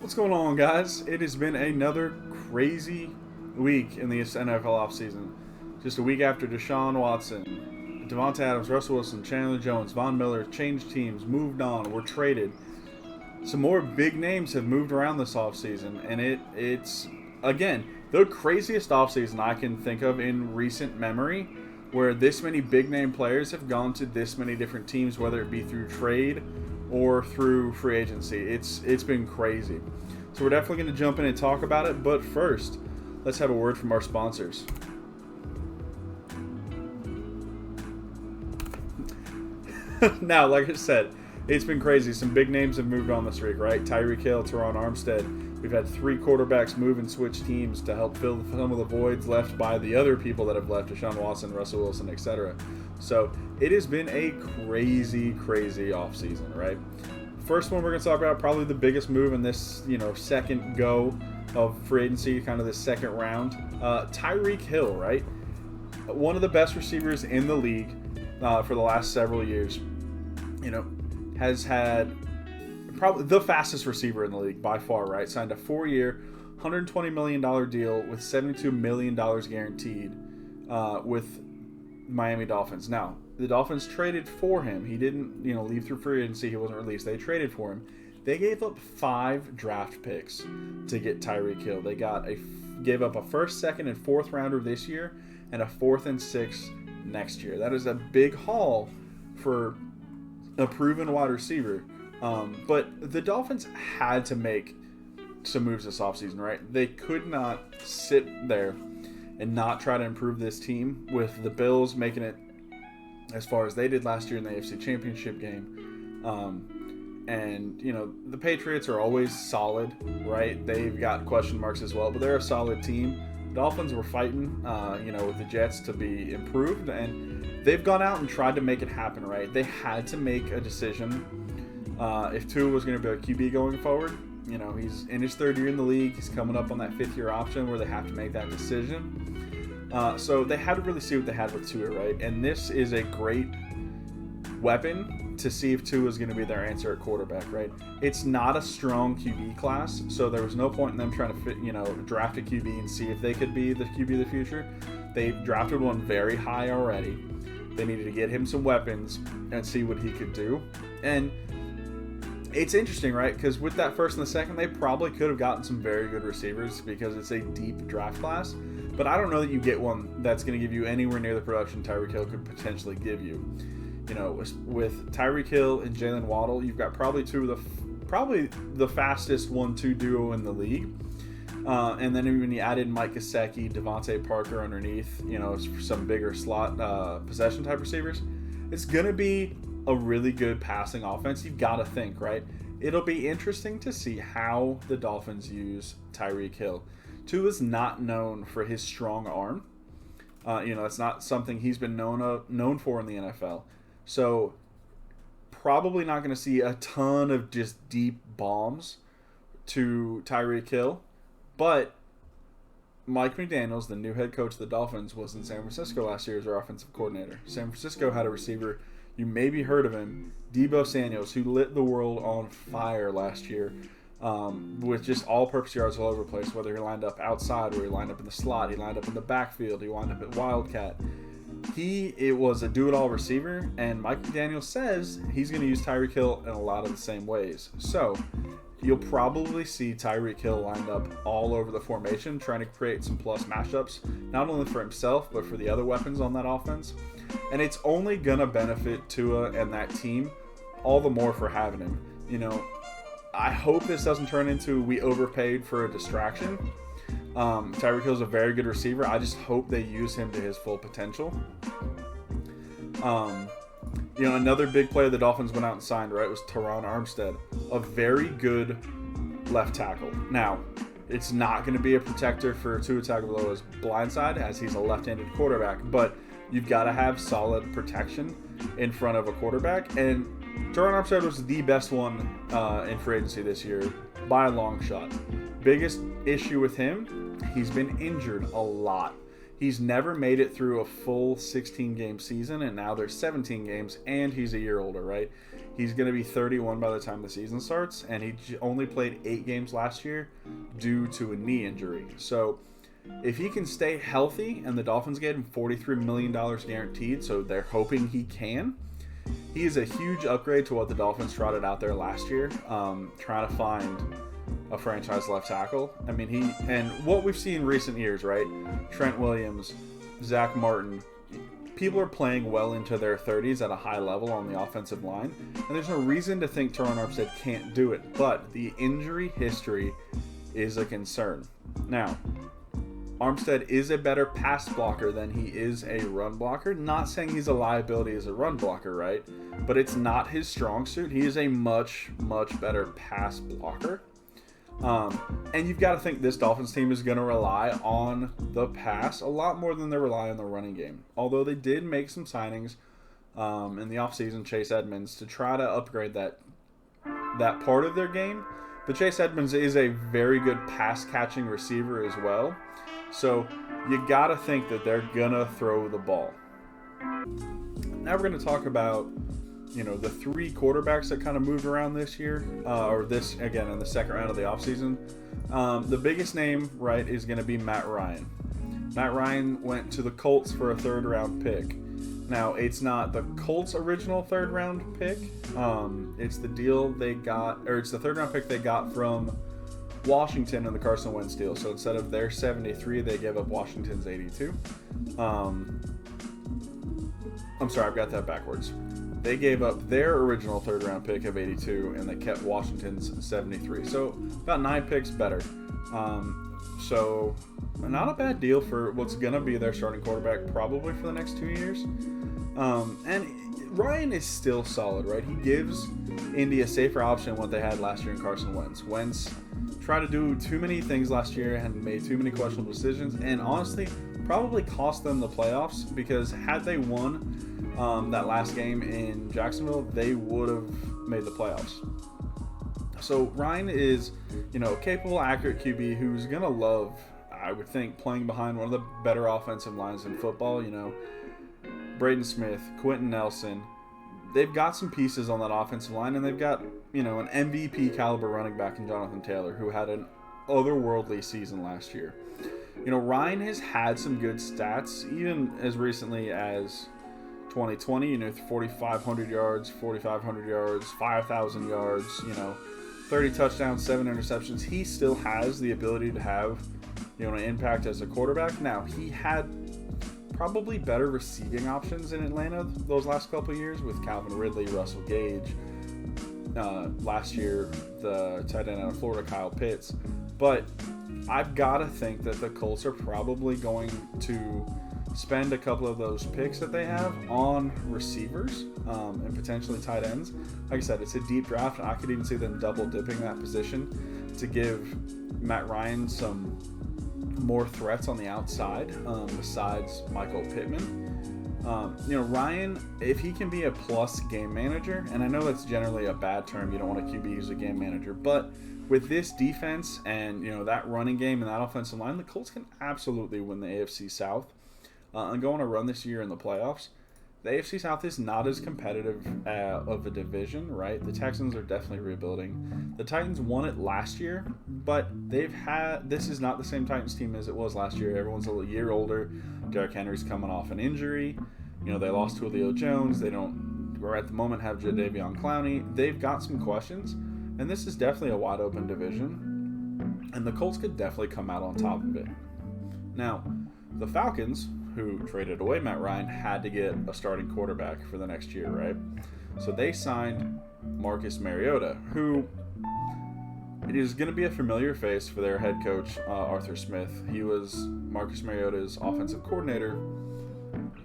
What's going on, guys? It has been another crazy week in the NFL offseason. Just a week after Deshaun Watson, Devontae Adams, Russell Wilson, Chandler Jones, Von Miller changed teams, moved on, were traded. Some more big names have moved around this offseason, and it's, again, the craziest offseason I can think of in recent memory, where this many big name players have gone to this many different teams, whether it be through trade or through free agency. It's been crazy. So we're definitely going to jump in and talk about it, but first, let's have a word from our sponsors. Now, like I said, it's been crazy. Some big names have moved on this week, right? Tyreek Hill, Terron Armstead. We've had 3 quarterbacks move and switch teams to help fill some of the voids left by the other people that have left, Deshaun Watson, Russell Wilson, etc. So it has been a crazy, crazy offseason, right? First one we're going to talk about, probably the biggest move in this, second go of free agency, kind of this second round. Tyreek Hill, right? One of the best receivers in the league for the last several years. Has had probably the fastest receiver in the league by far, right? Signed a 4-year, $120 million deal with $72 million guaranteed with Miami Dolphins. Now, the Dolphins traded for him. He didn't, leave through free agency. He wasn't released. They traded for him. They gave up 5 draft picks to get Tyreek Hill. They gave up a first, second, and fourth rounder this year and a 4th and 6th next year. That is a big haul for a proven wide receiver. But the Dolphins had to make some moves this offseason, right? They could not sit there and not try to improve this team with the Bills making it as far as they did last year in the AFC Championship game. And, the Patriots are always solid, right? They've got question marks as well, but they're a solid team. The Dolphins were fighting, with the Jets to be improved, and they've gone out and tried to make it happen, right? They had to make a decision if Tua was going to be a QB going forward. He's in his 3rd year in the league. He's coming up on that 5th-year option where they have to make that decision. So they had to really see what they had with Tua, right? And this is a great weapon to see if Tua is going to be their answer at quarterback, right? It's not a strong QB class, so there was no point in them trying to draft a QB and see if they could be the QB of the future. They drafted one very high already. They needed to get him some weapons and see what he could do. And it's interesting, right? Because with that first and the second, they probably could have gotten some very good receivers because it's a deep draft class. But I don't know that you get one that's going to give you anywhere near the production Tyreek Hill could potentially give you. With Tyreek Hill and Jalen Waddle, you've got probably probably the fastest 1-2 duo in the league. And then when you add in Mike Gesicki, Devontae Parker underneath, some bigger slot possession type receivers, it's going to be a really good passing offense. You've got to think, right? It'll be interesting to see how the Dolphins use Tyreek Hill. Tua's not known for his strong arm. It's not something he's been known for in the NFL. So probably not going to see a ton of just deep bombs to Tyreek Hill. But Mike McDaniels, the new head coach of the Dolphins, was in San Francisco last year as their offensive coordinator. San Francisco had a receiver, you maybe heard of him, Deebo Samuels, who lit the world on fire last year with just all-purpose yards all over the place, whether he lined up outside or he lined up in the slot, he lined up in the backfield, he lined up at Wildcat. It was a do-it-all receiver, and Mike McDaniel says he's going to use Tyreek Hill in a lot of the same ways. So you'll probably see Tyreek Hill lined up all over the formation, trying to create some plus matchups, not only for himself, but for the other weapons on that offense. And it's only going to benefit Tua and that team all the more for having him. I hope this doesn't turn into we overpaid for a distraction. Tyreek Hill's a very good receiver. I just hope they use him to his full potential. Another big player the Dolphins went out and signed, right, was Terron Armstead, a very good left tackle. Now, it's not going to be a protector for Tua Tagovailoa's blindside, as he's a left-handed quarterback, but you've got to have solid protection in front of a quarterback, and Terron Armstead was the best one in free agency this year by a long shot. Biggest issue with him, he's been injured a lot. He's never made it through a full 16-game season, and now there's 17 games, and he's a year older, right? He's going to be 31 by the time the season starts, and he only played 8 games last year due to a knee injury. So if he can stay healthy, and the Dolphins gave him $43 million guaranteed, so they're hoping he can, he is a huge upgrade to what the Dolphins trotted out there last year, trying to find a franchise left tackle. I mean, and what we've seen in recent years, right? Trent Williams, Zach Martin, people are playing well into their 30s at a high level on the offensive line, and there's no reason to think Terron Armstead can't do it, but the injury history is a concern. Now, Armstead is a better pass blocker than he is a run blocker. Not saying he's a liability as a run blocker, right? But it's not his strong suit. He is a much, much better pass blocker. And you've got to think this Dolphins team is going to rely on the pass a lot more than they rely on the running game. Although they did make some signings in the offseason, Chase Edmonds, to try to upgrade that part of their game. But Chase Edmonds is a very good pass-catching receiver as well. So you got to think that they're going to throw the ball. Now we're going to talk about, the 3 quarterbacks that kind of moved around this year, or this, again, in the second round of the offseason. The biggest name, right, is going to be Matt Ryan. Matt Ryan went to the Colts for a 3rd-round pick. Now, it's not the Colts' original 3rd-round pick. It's the deal they got, or it's the 3rd-round pick they got from Washington in the Carson Wentz deal. So instead of their 73, they gave up Washington's 82. I'm sorry, I've got that backwards. They gave up their original 3rd-round pick of 82, and they kept Washington's 73. So about 9 picks better. So not a bad deal for what's going to be their starting quarterback probably for the next 2 years. And Ryan is still solid, right? He gives Indy a safer option than what they had last year in Carson Wentz. Wentz tried to do too many things last year and made too many questionable decisions, and honestly probably cost them the playoffs, because had they won that last game in Jacksonville, they would have made the playoffs. So Ryan is, capable, accurate QB who's going to love, I would think, playing behind one of the better offensive lines in football. Braden Smith, Quentin Nelson. They've got some pieces on that offensive line, and they've got, an MVP caliber running back in Jonathan Taylor, who had an otherworldly season last year. Ryan has had some good stats, even as recently as 2020, 4,500 yards, 4,500 yards, 5,000 yards, 30 touchdowns, 7 interceptions. He still has the ability to have, an impact as a quarterback. Now, he had probably better receiving options in Atlanta those last couple of years with Calvin Ridley, Russell Gage. Last year, the tight end out of Florida, Kyle Pitts. But I've got to think that the Colts are probably going to spend a couple of those picks that they have on receivers and potentially tight ends. Like I said, it's a deep draft. I could even see them double dipping that position to give Matt Ryan some more threats on the outside besides Michael Pittman. Ryan, if he can be a plus game manager, and I know that's generally a bad term, you don't want a QB who's a game manager, but with this defense and that running game and that offensive line, the Colts can absolutely win the AFC South and go on a run this year in the playoffs. The AFC South is not as competitive of a division, right? The Texans are definitely rebuilding. The Titans won it last year, but this is not the same Titans team as it was last year. Everyone's a year older. Derrick Henry's coming off an injury. They lost Julio Jones. They don't, or at the moment, have Jadeveon Clowney. They've got some questions, and this is definitely a wide open division, and the Colts could definitely come out on top of it. Now, the Falcons, who traded away Matt Ryan, had to get a starting quarterback for the next year, right? So they signed Marcus Mariota, who it is going to be a familiar face for their head coach, Arthur Smith. He was Marcus Mariota's offensive coordinator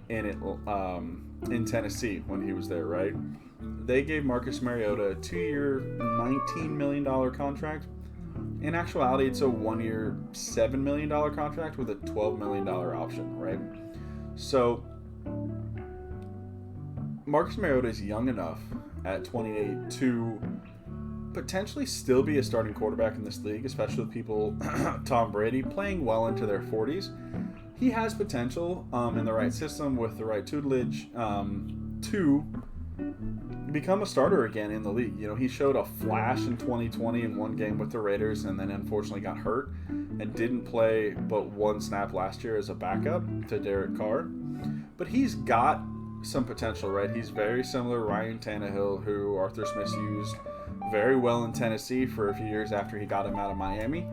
in Tennessee when he was there, right? They gave Marcus Mariota a 2-year, $19 million contract. In actuality, it's a 1-year, $7 million contract with a $12 million option, right? So, Marcus Mariota is young enough at 28 to potentially still be a starting quarterback in this league, especially with people, Tom Brady, playing well into their 40s. he has potential in the right system with the right tutelage to become a starter again in the league. You know, he showed a flash in 2020 in one game with the Raiders, and then unfortunately got hurt and didn't play but one snap last year as a backup to Derek Carr. But he's got some potential, right? He's very similar to Ryan Tannehill, who Arthur Smith used very well in Tennessee for a few years after he got him out of Miami.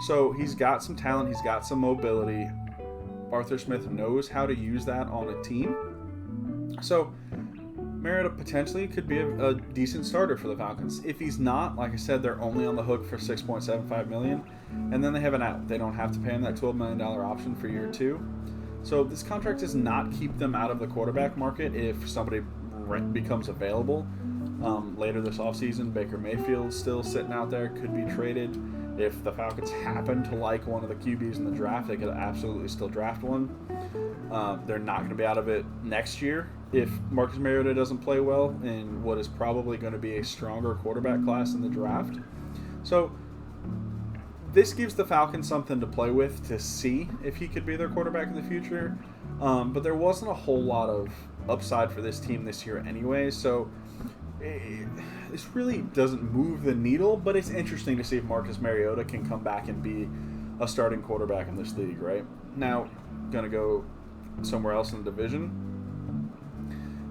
So he's got some talent, he's got some mobility. Arthur Smith knows how to use that on a team. So Mariota potentially could be a decent starter for the Falcons. If he's not, like I said, they're only on the hook for $6.75 million, and then they have an out. They don't have to pay him that $12 million option for year 2. So this contract does not keep them out of the quarterback market if somebody becomes available later this offseason. Baker Mayfield's still sitting out there, could be traded. If the Falcons happen to like one of the QBs in the draft, they could absolutely still draft one. They're not going to be out of it next year if Marcus Mariota doesn't play well in what is probably going to be a stronger quarterback class in the draft. So this gives the Falcons something to play with to see if he could be their quarterback in the future. But there wasn't a whole lot of upside for this team this year anyway, so this really doesn't move the needle, but it's interesting to see if Marcus Mariota can come back and be a starting quarterback in this league, right? Now, going to go somewhere else in the division.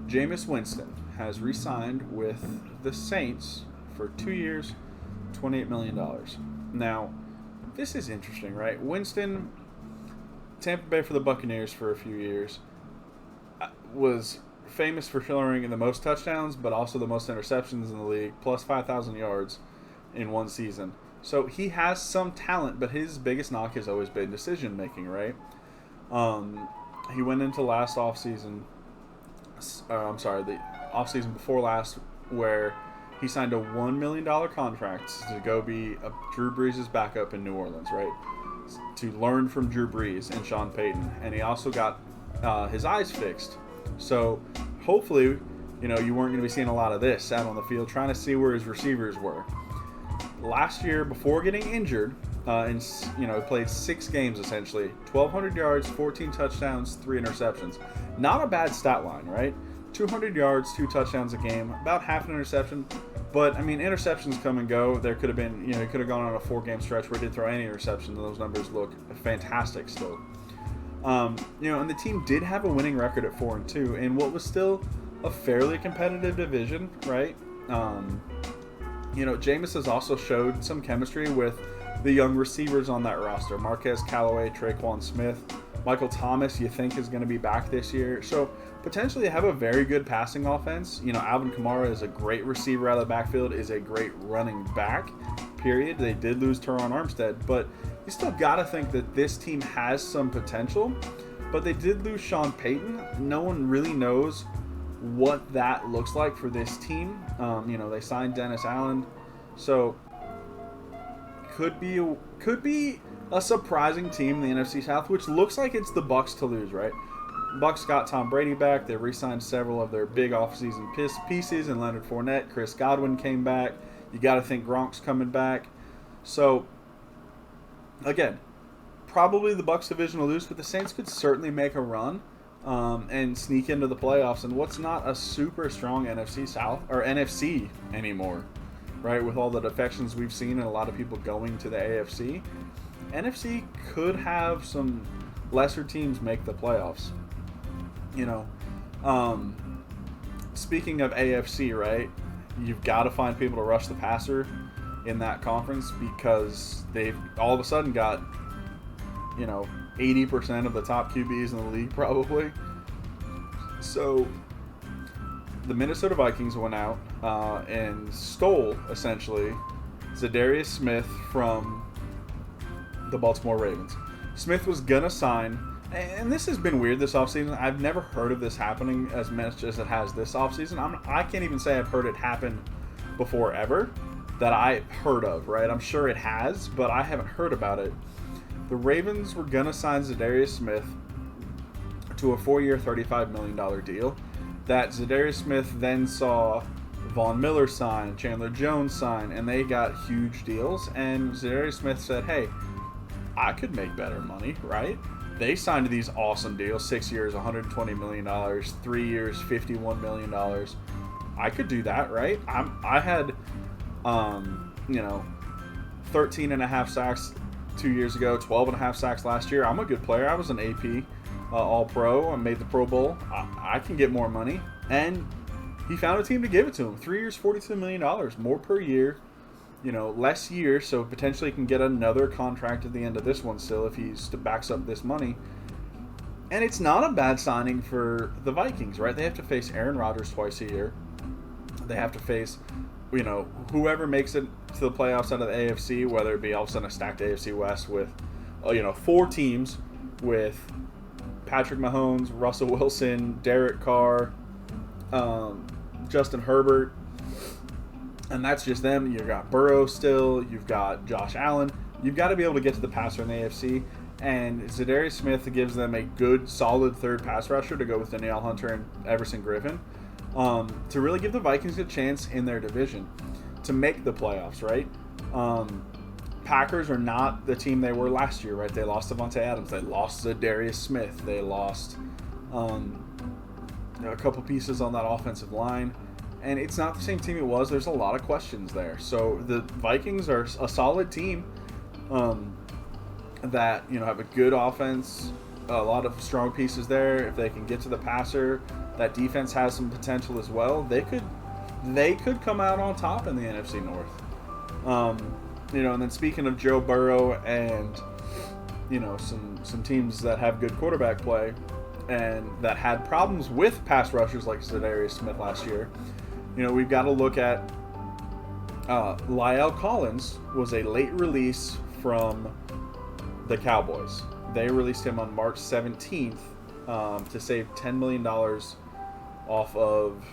Jameis Winston has re-signed with the Saints for 2 years, $28 million. Now, this is interesting, right? Winston, Tampa Bay for the Buccaneers for a few years, was famous for showing the most touchdowns, but also the most interceptions in the league, plus 5,000 yards in one season. So he has some talent, but his biggest knock has always been decision making, right? He went into last offseason, the offseason before last, where he signed a $1 million contract to go be Drew Brees' backup in New Orleans, right? To learn from Drew Brees and Sean Payton. And he also got his eyes fixed. So hopefully, you weren't going to be seeing a lot of this out on the field, trying to see where his receivers were. Last year, before getting injured, he played 6 games essentially, 1,200 yards, 14 touchdowns, 3 interceptions. Not a bad stat line, right? 200 yards, 2 touchdowns a game, about half an interception. But, interceptions come and go. There could have been, he could have gone on a 4-game stretch where he didn't throw any interceptions, and those numbers look fantastic still. And the team did have a winning record at 4-2 in what was still a fairly competitive division, right? Jameis has also showed some chemistry with the young receivers on that roster. Marquez Callaway, Traquan Smith, Michael Thomas, you think is going to be back this year. So potentially have a very good passing offense. Alvin Kamara is a great receiver out of the backfield, is a great running back, period. They did lose Terron Armstead, but you still got to think that this team has some potential. But they did lose Sean Payton. No one really knows what that looks like for this team. They signed Dennis Allen. So could be a surprising team in the NFC South, which looks like it's the Bucs to lose, right? Bucs got Tom Brady back. They re-signed several of their big offseason pieces, and Leonard Fournette, Chris Godwin came back. You got to think Gronk's coming back. So, again, probably the Bucs division will lose, but the Saints could certainly make a run and sneak into the playoffs. And what's not a super strong NFC South or NFC anymore, right? With all the defections we've seen and a lot of people going to the AFC, NFC could have some lesser teams make the playoffs. Speaking of AFC, right? You've got to find people to rush the passer in that conference because they've all of a sudden got 80% of the top QBs in the league probably. So the Minnesota Vikings went out and stole essentially Zadarius Smith from the Baltimore Ravens. Smith was gonna sign, and this has been weird this offseason. I've never heard of this happening as much as it has this offseason. I can't even say I've heard it happen before ever that I heard of, right? I'm sure it has, but I haven't heard about it. The Ravens were gonna sign Zadarius Smith to a 4-year, $35 million deal. That Zadarius Smith then saw Von Miller sign, Chandler Jones sign, and they got huge deals. And Zadarius Smith said, hey, I could make better money, right? they signed these awesome deals. 6 years, $120 million. 3 years, $51 million. I could do that, right? I had, 13 and a half sacks 2 years ago, 12 and a half sacks last year. I'm a good player. I was an AP All-Pro. I made the Pro Bowl. I can get more money. And he found a team to give it to him. 3 years, $42 million. More per year. Less years, so potentially he can get another contract at the end of this one still if he backs up this money. And it's not a bad signing for the Vikings, right? They have to face Aaron Rodgers twice a year. They have to face, whoever makes it to the playoffs out of the AFC, whether it be all of a sudden a stacked AFC West with, 4 teams with Patrick Mahomes, Russell Wilson, Derek Carr, Justin Herbert. And that's just them. You've got Burrow still. You've got Josh Allen. You've got to be able to get to the passer in the AFC. And Zadarius Smith gives them a good, solid third pass rusher to go with Danielle Hunter and Everson Griffin to really give the Vikings a chance in their division to make the playoffs, right? Packers are not the team they were last year, right? They lost Devontae Adams. They lost Zadarius Smith. They lost a couple pieces on that offensive line. And it's not the same team it was. There's a lot of questions there. So the Vikings are a solid team that have a good offense, a lot of strong pieces there. If they can get to the passer, that defense has some potential as well. They could come out on top in the NFC North. And then speaking of Joe Burrow and some teams that have good quarterback play and that had problems with pass rushers like Zadarius Smith last year. We've got to look at La'el Collins was a late release from the Cowboys. They released him on March 17th to save $10 million off of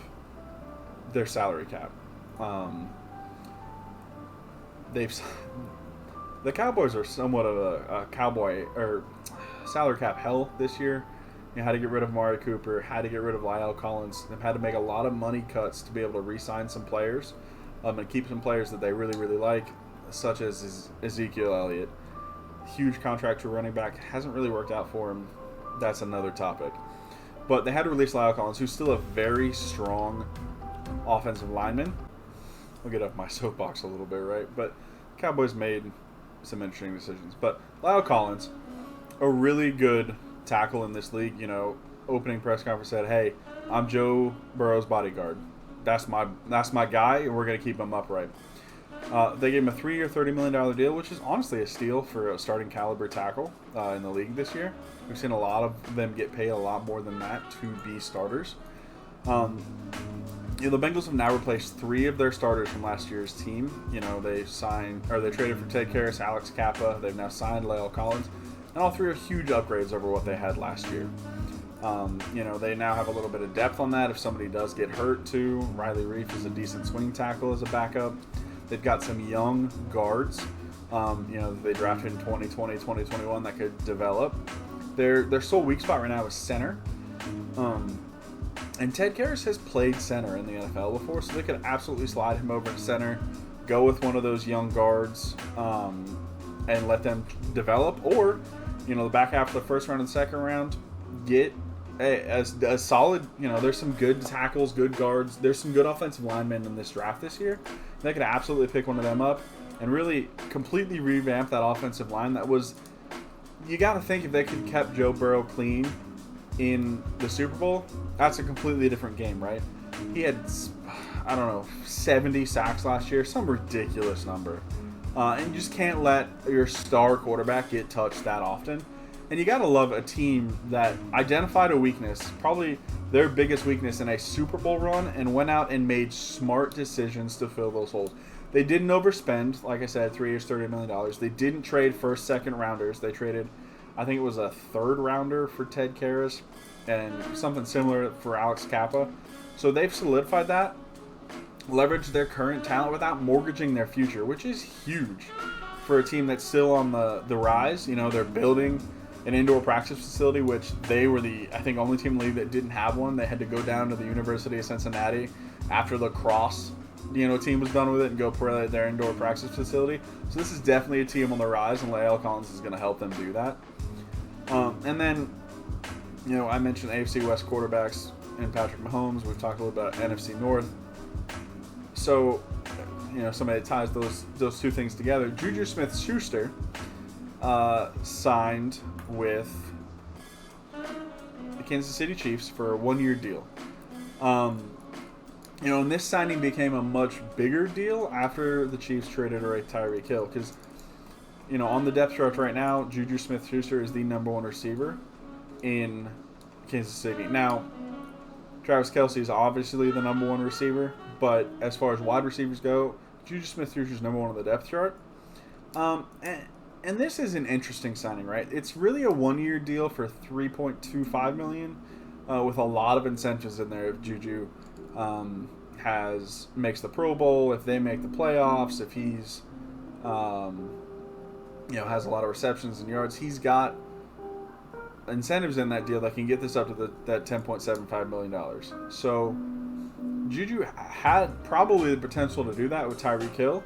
their salary cap. The Cowboys are somewhat of a cowboy or salary cap hell this year. Had to get rid of Amari Cooper, had to get rid of La'el Collins. They've had to make a lot of money cuts to be able to re-sign some players and keep some players that they really, really like, such as Ezekiel Elliott. Huge contract to running back. Hasn't really worked out for him. That's another topic. But they had to release La'el Collins, who's still a very strong offensive lineman. I'll get off my soapbox a little bit, right? But Cowboys made some interesting decisions. But La'el Collins, a really good tackle in this league. Opening press conference said, "Hey, I'm Joe Burrow's bodyguard. That's my guy, and we're gonna keep him upright." They gave him a 3-year, $30 million deal, which is honestly a steal for a starting caliber tackle in the league this year. We've seen a lot of them get paid a lot more than that to be starters. The Bengals have now replaced 3 of their starters from last year's team. They traded for Ted Karras, Alex Kappa. They've now signed La'el Collins. And all 3 are huge upgrades over what they had last year. They now have a little bit of depth on that if somebody does get hurt, too. Riley Reif is a decent swing tackle as a backup. They've got some young guards, they drafted in 2020, 2021 that could develop. Their sole weak spot right now is center. And Ted Karras has played center in the NFL before, so they could absolutely slide him over to center, go with one of those young guards, and let them develop. Or, the back half of the first round and second round, get a solid, there's some good tackles, good guards. There's some good offensive linemen in this draft this year. They could absolutely pick one of them up and really completely revamp that offensive line. You got to think if they could kept Joe Burrow clean in the Super Bowl, that's a completely different game, right? He had, 70 sacks last year, some ridiculous number. And you just can't let your star quarterback get touched that often. And you got to love a team that identified a weakness, probably their biggest weakness in a Super Bowl run, and went out and made smart decisions to fill those holes. They didn't overspend, like I said, 3 years, $30 million. They didn't trade first, second rounders. They traded, I think it was a third rounder for Ted Karras and something similar for Alex Kappa. So they've solidified that, leveraged their current talent without mortgaging their future, which is huge for a team that's still on the rise. They're building an indoor practice facility, which they were the, I think, only team in the league that didn't have one. They had to go down to the University of Cincinnati after the lacrosse, team was done with it and go for their indoor practice facility. So this is definitely a team on the rise, and La'el Collins is going to help them do that. And then, I mentioned AFC West quarterbacks and Patrick Mahomes. We've talked a little about NFC North. So, somebody that ties those two things together. Juju Smith-Schuster signed with the Kansas City Chiefs for a one-year deal. And this signing became a much bigger deal after the Chiefs traded away Tyreek Hill because, on the depth chart right now, Juju Smith-Schuster is the number one receiver in Kansas City. Now, Travis Kelce is obviously the number one receiver, but as far as wide receivers go, Juju Smith-Schuster is number one on the depth chart. And this is an interesting signing, right? It's really a one-year deal for $3.25 million, with a lot of incentives in there if Juju makes the Pro Bowl, if they make the playoffs, if he's has a lot of receptions and yards. He's got incentives in that deal that can get this up to that $10.75 million. So Juju had probably the potential to do that with Tyreek Hill,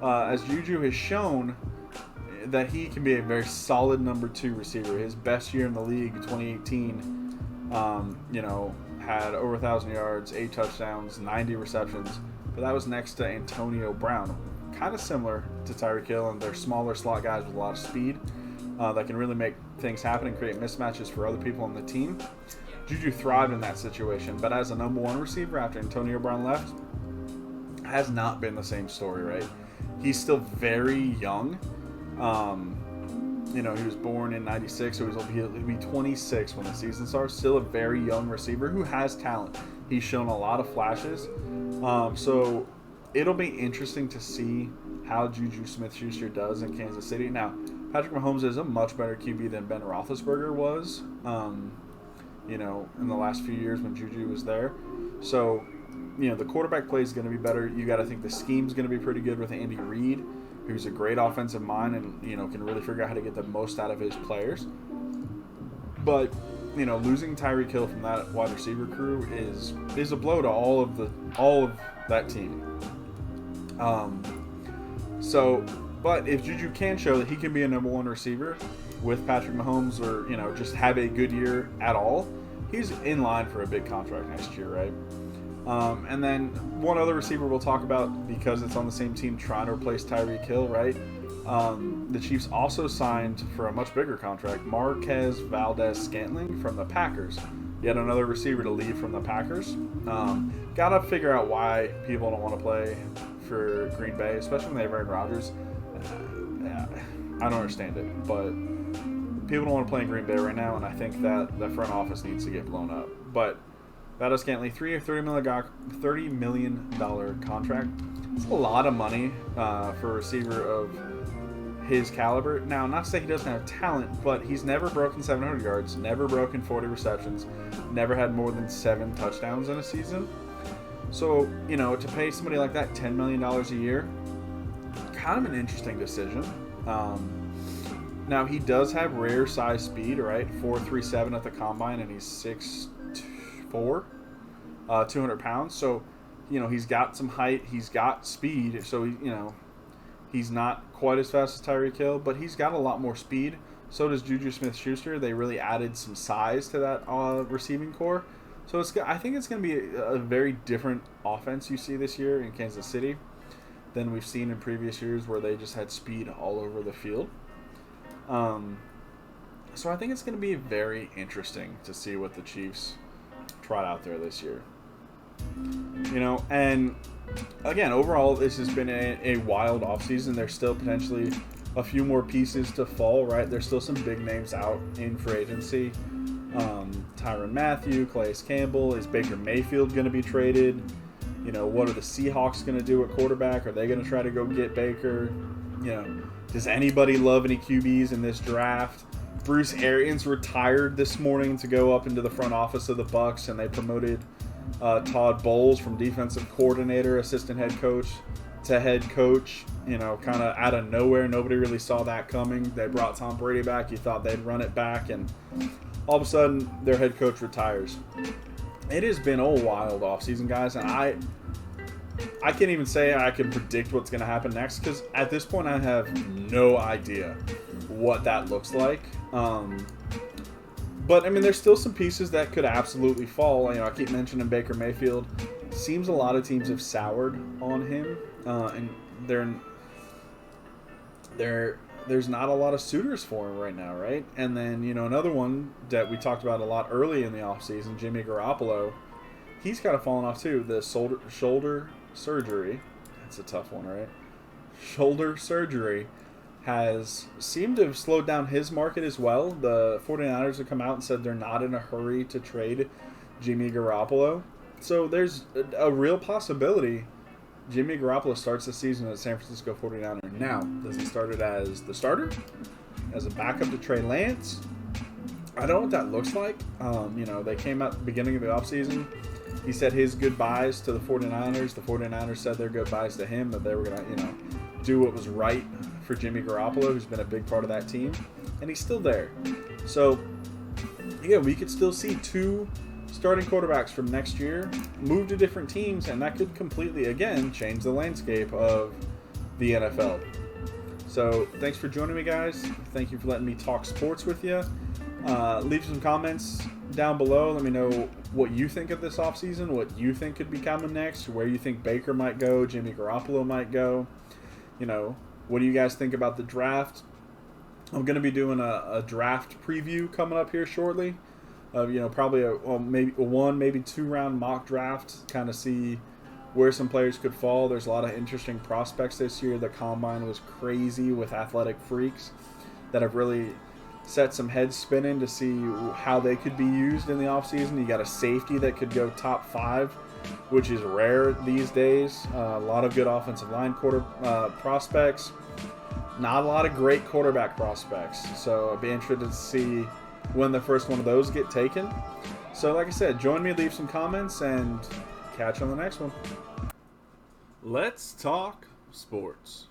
as Juju has shown that he can be a very solid number 2 receiver. His best year in the league, 2018, had over 1,000 yards, 8 touchdowns, 90 receptions, but that was next to Antonio Brown. Kind of similar to Tyreek Hill, and they're smaller slot guys with a lot of speed that can really make things happen and create mismatches for other people on the team. Juju thrived in that situation, but as a number 1 receiver after Antonio Brown left, has not been the same story, right? He's still very young. He was born in 96, so he'll be 26 when the season starts. Still a very young receiver who has talent. He's shown a lot of flashes. So it'll be interesting to see how Juju Smith-Schuster does in Kansas City. Now, Patrick Mahomes is a much better QB than Ben Roethlisberger was, in the last few years when Juju was there. So, the quarterback play is going to be better. You got to think the scheme's going to be pretty good with Andy Reid, who's a great offensive mind and, can really figure out how to get the most out of his players. But, losing Tyreek Hill from that wide receiver crew is a blow to all of that team. But if Juju can show that he can be a number 1 receiver with Patrick Mahomes or, just have a good year at all, he's in line for a big contract next year, right? And then one other receiver we'll talk about because it's on the same team trying to replace Tyreek Hill, right? The Chiefs also signed for a much bigger contract Marquez Valdez-Scantling from the Packers. Yet another receiver to leave from the Packers. Got to figure out why people don't want to play for Green Bay, especially when they have Aaron Rodgers. I don't understand it, but people don't want to play in Green Bay right now, and I think that the front office needs to get blown up. But Valdez-Scantling, $30 million contract. It's a lot of money for a receiver of his caliber. Now, not to say he doesn't have talent, but he's never broken 700 yards, never broken 40 receptions, never had more than 7 touchdowns in a season. So, to pay somebody like that $10 million a year, kind of an interesting decision. Now, he does have rare size speed, right? 4.37 at the combine, and he's 6'4", 200 pounds. So, he's got some height, he's got speed. So, he's not quite as fast as Tyreek Hill, but he's got a lot more speed. So does Juju Smith-Schuster. They really added some size to that receiving core. So I think it's going to be a very different offense you see this year in Kansas City than we've seen in previous years where they just had speed all over the field. So I think it's going to be very interesting to see what the Chiefs trot out there this year. And again, overall, this has been a wild offseason. There's still potentially a few more pieces to fall, right? There's still some big names out in free agency. Tyrann Mathieu, Calais Campbell. Is Baker Mayfield going to be traded? What are the Seahawks going to do at quarterback? Are they going to try to go get Baker? Does anybody love any QBs in this draft? Bruce Arians retired this morning to go up into the front office of the Bucs, and they promoted Todd Bowles from defensive coordinator, assistant head coach, to head coach, kind of out of nowhere. Nobody really saw that coming. They brought Tom Brady back. You thought they'd run it back, and all of a sudden, their head coach retires. It has been a wild offseason, guys, and I can't even say I can predict what's going to happen next because at this point, I have no idea what that looks like. But I mean, there's still some pieces that could absolutely fall. I keep mentioning Baker Mayfield. Seems a lot of teams have soured on him, and there's not a lot of suitors for him right now, right? And then another one that we talked about a lot early in the offseason, Jimmy Garoppolo. He's kind of fallen off too. The shoulder surgery. That's a tough one, right? Shoulder surgery has seemed to have slowed down his market as well. The 49ers have come out and said they're not in a hurry to trade Jimmy Garoppolo. So there's a real possibility Jimmy Garoppolo starts the season as a San Francisco 49er. Now, does he start it as the starter? As a backup to Trey Lance? I don't know what that looks like. They came out at the beginning of the offseason. He said his goodbyes to the 49ers. The 49ers said their goodbyes to him, that they were going to, do what was right for Jimmy Garoppolo, who's been a big part of that team. And he's still there. So, yeah, we could still see two starting quarterbacks from next year move to different teams, and that could completely, again, change the landscape of the NFL. So, thanks for joining me, guys. Thank you for letting me talk sports with you. Leave some comments down below. Let me know what you think of this offseason, what you think could be coming next, where you think Baker might go, Jimmy Garoppolo might go. What do you guys think about the draft? I'm going to be doing a draft preview coming up here shortly. Probably maybe 2 round mock draft, kind of see where some players could fall. There's a lot of interesting prospects this year. The combine was crazy with athletic freaks that have really set some heads spinning to see how they could be used in the offseason. You got a safety that could go top 5, which is rare these days. A lot of good offensive line prospects. Not a lot of great quarterback prospects. So I'd be interested to see when the first one of those get taken. So like I said, join me, leave some comments, and catch you on the next one. Let's talk sports.